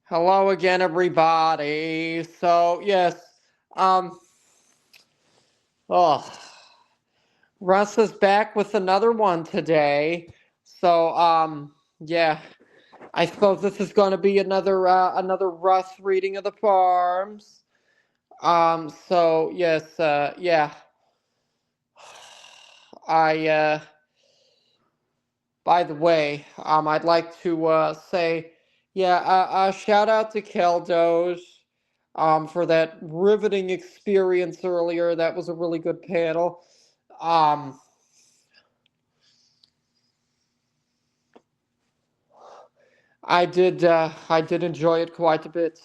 Hello again, everybody. So yes, um, oh, Russ is back with another one today. So yeah, I suppose this is going to be another Russ reading of the farms. So yes, yeah, I By the way, I'd like to say, yeah, shout out to Keldos for that riveting experience earlier. That was a really good panel. Um, I did enjoy it quite a bit,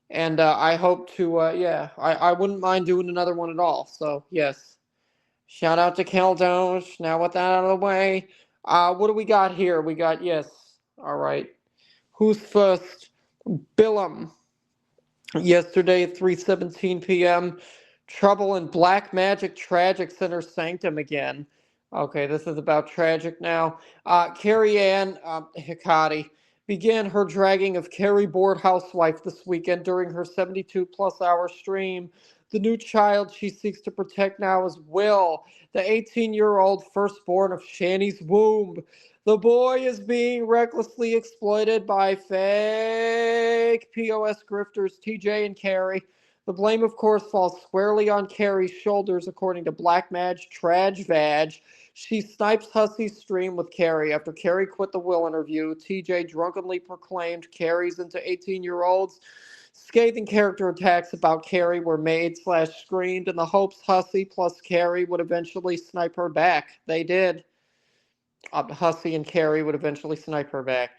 and I hope to, yeah, I wouldn't mind doing another one at all. So yes, shout out to Keldos. Now with that out of the way, what do we got here? We got yes, all right. Who's first? Billum. Yesterday at 3:17 p.m. Trouble in Black Magic Tragic Center Sanctum again. Okay, this is about tragic now. Carrie Ann Hikati began her dragging of Carrie Board housewife this weekend during her 72 plus hour stream. The new child she seeks to protect now is Will, the 18-year-old firstborn of Shanny's womb. The boy is being recklessly exploited by fake POS grifters TJ and Carrie. The blame, of course, falls squarely on Carrie's shoulders, according to Black Madge Traj Vag. She snipes Hussey's stream with Carrie. After Carrie quit the Will interview, TJ drunkenly proclaimed Carrie's into 18-year-olds. Scathing character attacks about Carrie were made slash screened in the hopes Hussey plus Carrie would eventually snipe her back. They did. Hussey and Carrie would eventually snipe her back.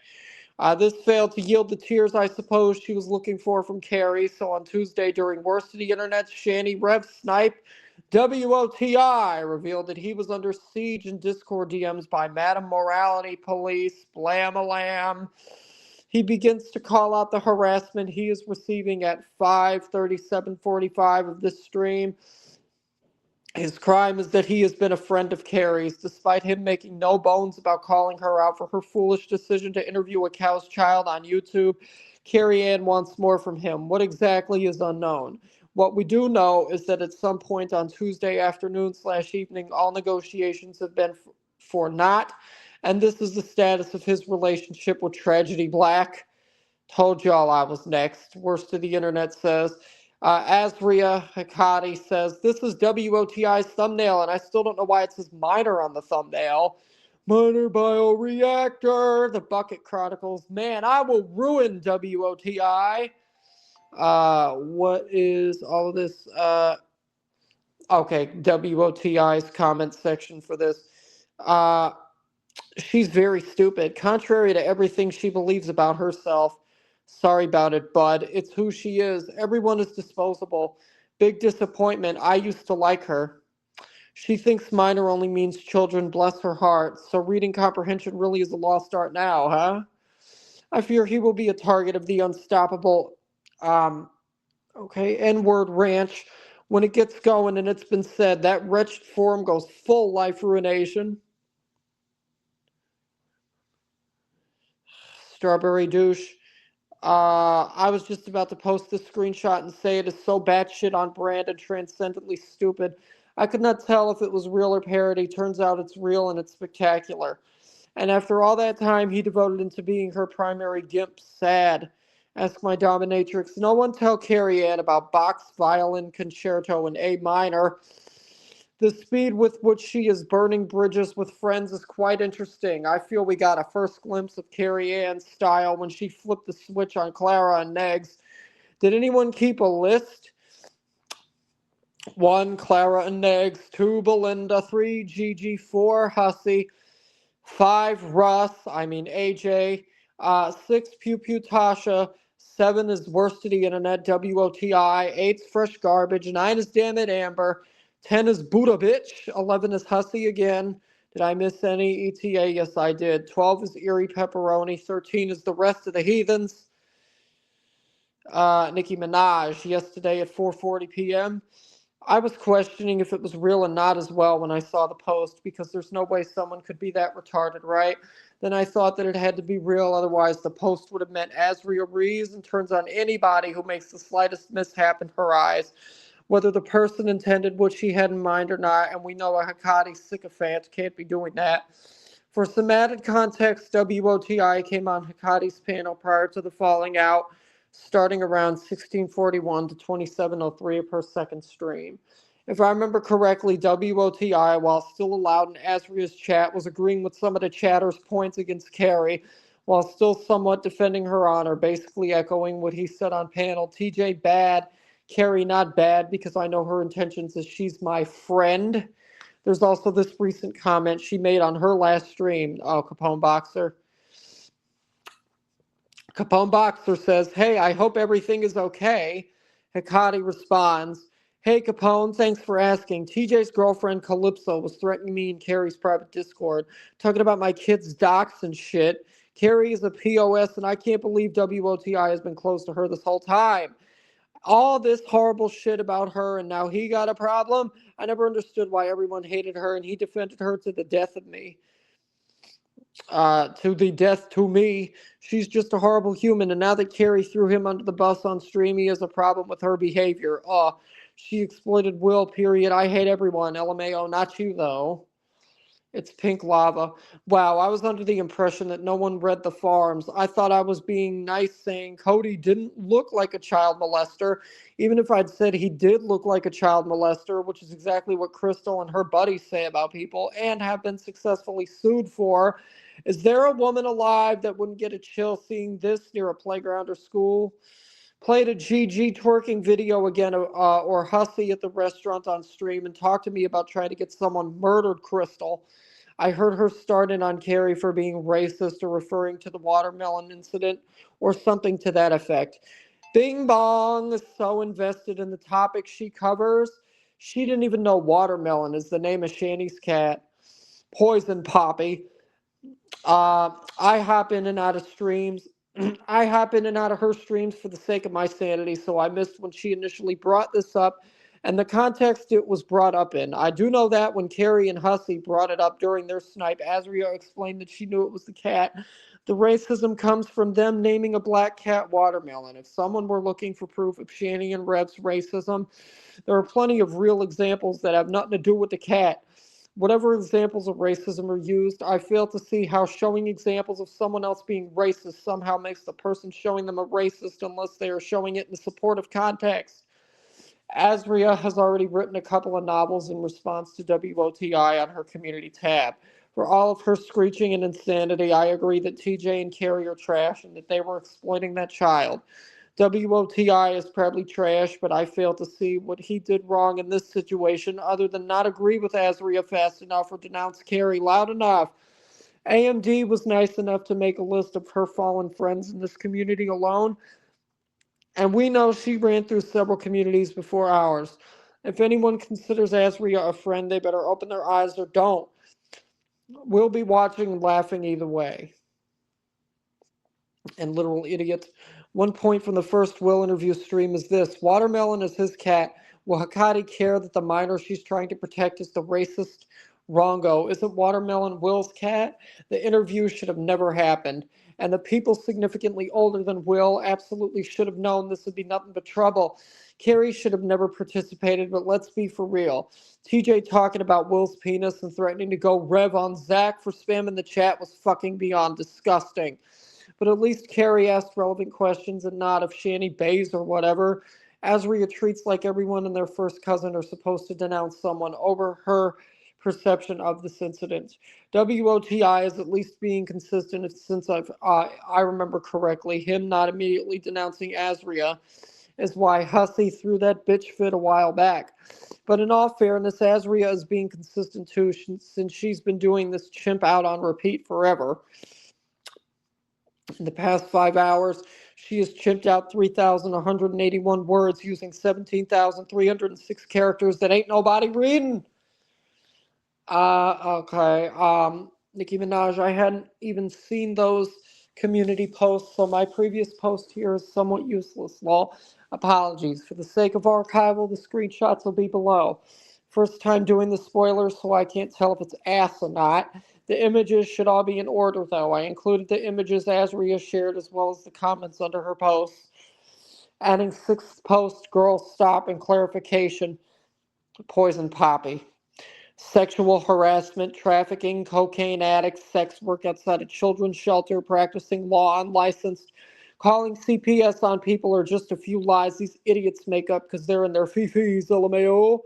This failed to yield the tears I suppose she was looking for from Carrie, so on Tuesday during Worst of the Internet, Shanny Rev Snipe WOTI revealed that he was under siege in Discord DMs by Madam Morality Police, Blam-a-lam. He begins to call out the harassment he is receiving at 5:37:45 of this stream. His crime is that he has been a friend of Carrie's, despite him making no bones about calling her out for her foolish decision to interview a cow's child on YouTube. Carrie Ann wants more from him. What exactly is unknown. What we do know is that at some point on Tuesday afternoon slash evening, all negotiations have been for naught, and this is the status of his relationship with Tragedy Black. Told y'all I was next. Worst of the internet says. Azria Hikati says, this is WOTI's thumbnail, and I still don't know why it says minor on the thumbnail. Minor bioreactor, the Bucket Chronicles. Man, I will ruin WOTI. What is all of this? Okay, WOTI's comment section for this. She's very stupid, contrary to everything she believes about herself. Sorry about it, bud. It's who she is. Everyone is disposable. Big disappointment. I used to like her. She thinks minor only means children, bless her heart. So reading comprehension really is a lost art now, huh? I fear he will be a target of the unstoppable, N-word ranch. When it gets going, and it's been said, that wretched forum goes full life ruination. Strawberry douche. I was just about to post this screenshot and say it is so batshit on brand and transcendently stupid. I could not tell if it was real or parody. Turns out it's real and it's spectacular. And after all that time he devoted into being her primary gimp, sad. Ask my dominatrix. No one tell Carrie Ann about Bach's violin concerto in A minor. The speed with which she is burning bridges with friends is quite interesting. I feel we got a first glimpse of Carrie Ann's style when she flipped the switch on Clara and Negs. Did anyone keep a list? 1. Clara and Negs. 2. Belinda. 3. Gigi. 4. Hussey. 5. Russ. AJ. 6. Pew Pew Tasha. 7 is Worst of the Internet. WOTI. 8's Fresh Garbage. 9 is Damn It Amber. 10 is Buddha Bitch. 11 is Hussey again. Did I miss any? ETA? Yes, I did. 12 is Eerie Pepperoni. 13 is The Rest of the Heathens. Nicki Minaj. Yesterday at 4:40 p.m. I was questioning if it was real and not as well when I saw the post, because there's no way someone could be that retarded, right? Then I thought that it had to be real, otherwise the post would have meant Azria Reeves and turns on anybody who makes the slightest mishap in her eyes, whether the person intended what she had in mind or not, and we know a Hecate sycophant can't be doing that. For some added context, WOTI came on Hecate's panel prior to the falling out, starting around 1641 to 2703 of her second stream. If I remember correctly, WOTI, while still allowed in Azria's chat, was agreeing with some of the chatter's points against Carrie, while still somewhat defending her honor, basically echoing what he said on panel. TJ bad, Carrie not bad, because I know her intentions is she's my friend. There's also this recent comment she made on her last stream, Capone Boxer. Capone Boxer says, "Hey, I hope everything is okay." Hecate responds, "Hey, Capone, thanks for asking. TJ's girlfriend, Calypso, was threatening me in Carrie's private Discord, talking about my kids' docs and shit. Carrie is a POS, and I can't believe WOTI has been close to her this whole time. All this horrible shit about her, and now he got a problem. I never understood why everyone hated her, and he defended her to the death of me. To the death to me. She's just a horrible human, and now that Carrie threw him under the bus on stream, he has a problem with her behavior. She exploited Will, period. I hate everyone. LMAO, not you, though. It's pink lava. Wow, I was under the impression that no one read the forums. I thought I was being nice saying Cody didn't look like a child molester, even if I'd said he did look like a child molester, which is exactly what Crystal and her buddies say about people and have been successfully sued for. Is there a woman alive that wouldn't get a chill seeing this near a playground or school? Played a GG twerking video again, or Hussy at the restaurant on stream, and talked to me about trying to get someone murdered, Crystal. I heard her start in on Carrie for being racist or referring to the watermelon incident or something to that effect. Bing Bong is so invested in the topic she covers, she didn't even know watermelon is the name of Shanny's cat. Poison Poppy. I hop in and out of streams. I hop in and out of her streams for the sake of my sanity, so I missed when she initially brought this up and the context it was brought up in. I do know that when Carrie and Hussey brought it up during their snipe, Azria explained that she knew it was the cat. The racism comes from them naming a black cat watermelon. If someone were looking for proof of Shanny and Rev's racism, there are plenty of real examples that have nothing to do with the cat. Whatever examples of racism are used, I fail to see how showing examples of someone else being racist somehow makes the person showing them a racist unless they are showing it in supportive context. Azria has already written a couple of novels in response to WOTI on her community tab. For all of her screeching and insanity, I agree that TJ and Carrie are trash and that they were exploiting that child. WOTI is probably trash, but I fail to see what he did wrong in this situation other than not agree with Azria fast enough or denounce Carrie loud enough. AMD was nice enough to make a list of her fallen friends in this community alone, and we know she ran through several communities before ours. If anyone considers Azria a friend, they better open their eyes or don't. We'll be watching and laughing either way. And literal idiot. One point from the first Will interview stream is this: Watermelon is his cat. Will Hecate care that the minor she's trying to protect is the racist Rongo? Isn't Watermelon Will's cat? The interview should have never happened. And the people significantly older than Will absolutely should have known this would be nothing but trouble. Carrie should have never participated, but let's be for real. TJ talking about Will's penis and threatening to go rev on Zach for spamming the chat was fucking beyond disgusting. But at least Carrie asked relevant questions and not if Shanny bays or whatever. Azria treats like everyone and their first cousin are supposed to denounce someone over her perception of this incident. WOTI is at least being consistent since I remember correctly. Him not immediately denouncing Azria is why Hussey threw that bitch fit a while back. But in all fairness, Azria is being consistent too since she's been doing this chimp out on repeat forever. In the past 5 hours, she has chimped out 3,181 words using 17,306 characters that ain't nobody reading. Okay. Nicki Minaj, I hadn't even seen those community posts, so my previous post here is somewhat useless. Lol. Apologies. For the sake of archival, the screenshots will be below. First time doing the spoilers, so I can't tell if it's ass or not. The images should all be in order, though. I included the images Azria shared as well as the comments under her posts. Adding sixth post, girls stop, and clarification, poison poppy. Sexual harassment, trafficking, cocaine addicts, sex work outside a children's shelter, practicing law unlicensed, calling CPS on people are just a few lies these idiots make up because they're in their fifis, LMAO.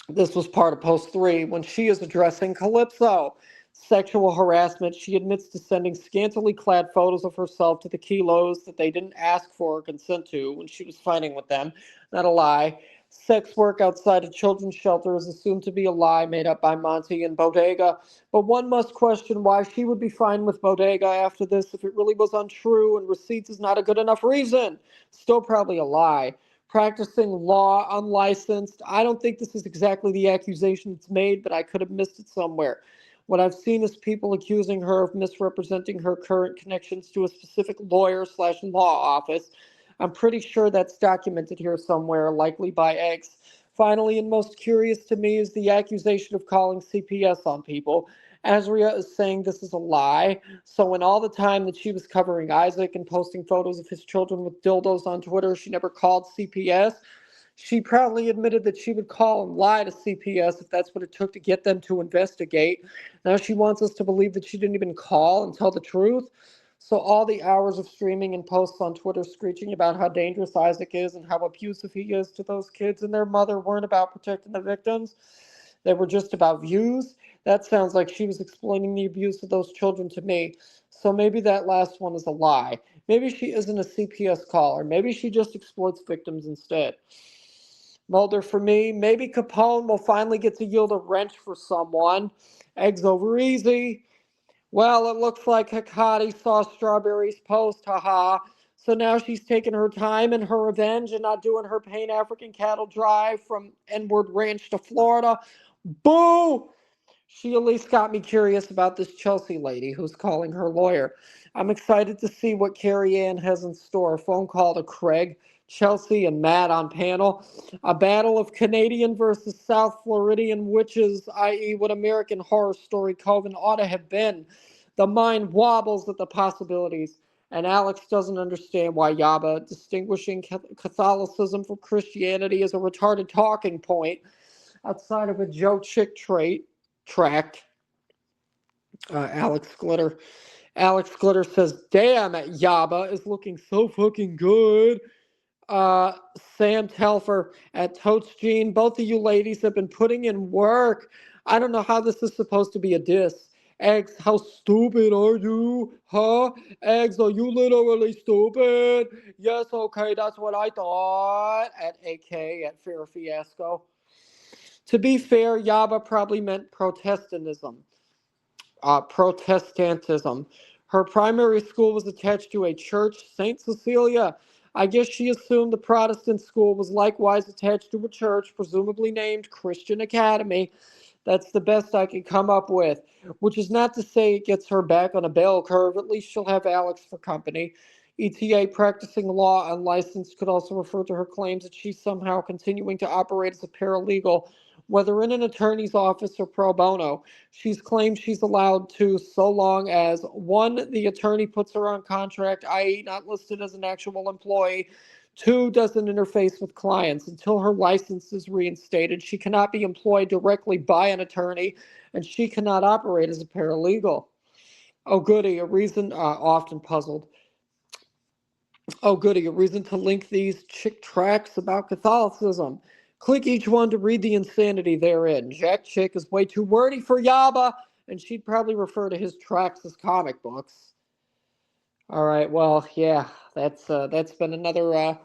This was part of post 3 when she is addressing Calypso. Sexual harassment. She admits to sending scantily clad photos of herself to the kilos that they didn't ask for or consent to when she was fighting with them. Not a lie. Sex work outside a children's shelter is assumed to be a lie made up by Monty and Bodega, but one must question why she would be fine with Bodega after this if it really was untrue and receipts is not a good enough reason. Still probably a lie. Practicing law unlicensed. I don't think this is exactly the accusation that's made, but I could have missed it somewhere. What I've seen is people accusing her of misrepresenting her current connections to a specific lawyer/law office. I'm pretty sure that's documented here somewhere, likely by Eggs. Finally, and most curious to me, is the accusation of calling CPS on people. Azria is saying this is a lie. So in all the time that she was covering Isaac and posting photos of his children with dildos on Twitter, she never called CPS. She proudly admitted that she would call and lie to CPS if that's what it took to get them to investigate. Now she wants us to believe that she didn't even call and tell the truth. So all the hours of streaming and posts on Twitter screeching about how dangerous Isaac is and how abusive he is to those kids and their mother weren't about protecting the victims. They were just about views. That sounds like she was explaining the abuse of those children to me. So maybe that last one is a lie. Maybe she isn't a CPS caller. Maybe she just exploits victims instead. Mulder for me. Maybe Capone will finally get to yield a wrench for someone. Eggs over easy. Well, it looks like Hikati saw Strawberry's post, haha. So now she's taking her time and her revenge and not doing her Pan African cattle drive from N-Word Ranch to Florida. Boo! She at least got me curious about this Chelsea lady who's calling her lawyer. I'm excited to see what Carrie Ann has in store. A phone call to Craig, Chelsea, and Matt on panel. A battle of Canadian versus South Floridian witches, i.e., what American Horror Story Coven ought to have been. The mind wobbles at the possibilities. And Alex doesn't understand why Yaba distinguishing Catholicism from Christianity is a retarded talking point outside of a Joe Chick tract. Alex Glitter. Alex Glitter says, damn, Yaba is looking so fucking good. Sam Telfer at Totes Jean. Both of you ladies have been putting in work. I don't know how this is supposed to be a diss. Eggs, how stupid are you? Huh? Eggs, are you literally stupid? Yes, okay, that's what I thought. At AK, at Fair Fiasco. To be fair, Yaba probably meant Protestantism. Protestantism. Her primary school was attached to a church, St. Cecilia. I guess she assumed the Protestant school was likewise attached to a church, presumably named Christian Academy. That's the best I can come up with, which is not to say it gets her back on a bell curve. At least she'll have Alex for company. ETA practicing law unlicensed could also refer to her claims that she's somehow continuing to operate as a paralegal, whether in an attorney's office or pro bono. She's claimed she's allowed to so long as 1, the attorney puts her on contract, i.e., not listed as an actual employee. 2, doesn't interface with clients. Until her license is reinstated, she cannot be employed directly by an attorney, and she cannot operate as a paralegal. Oh, goody, a reason, often puzzled. Oh, goody, a reason to link these chick tracks about Catholicism. Click each one to read the insanity therein. Jack Chick is way too wordy for Yaba, and she'd probably refer to his tracks as comic books. All right, well, yeah, that's been another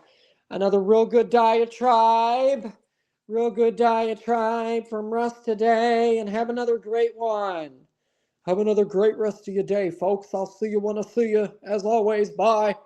real good diatribe. Real good diatribe from Russ today, and have another great one. Have another great rest of your day, folks. I'll see you when I see you. As always, bye.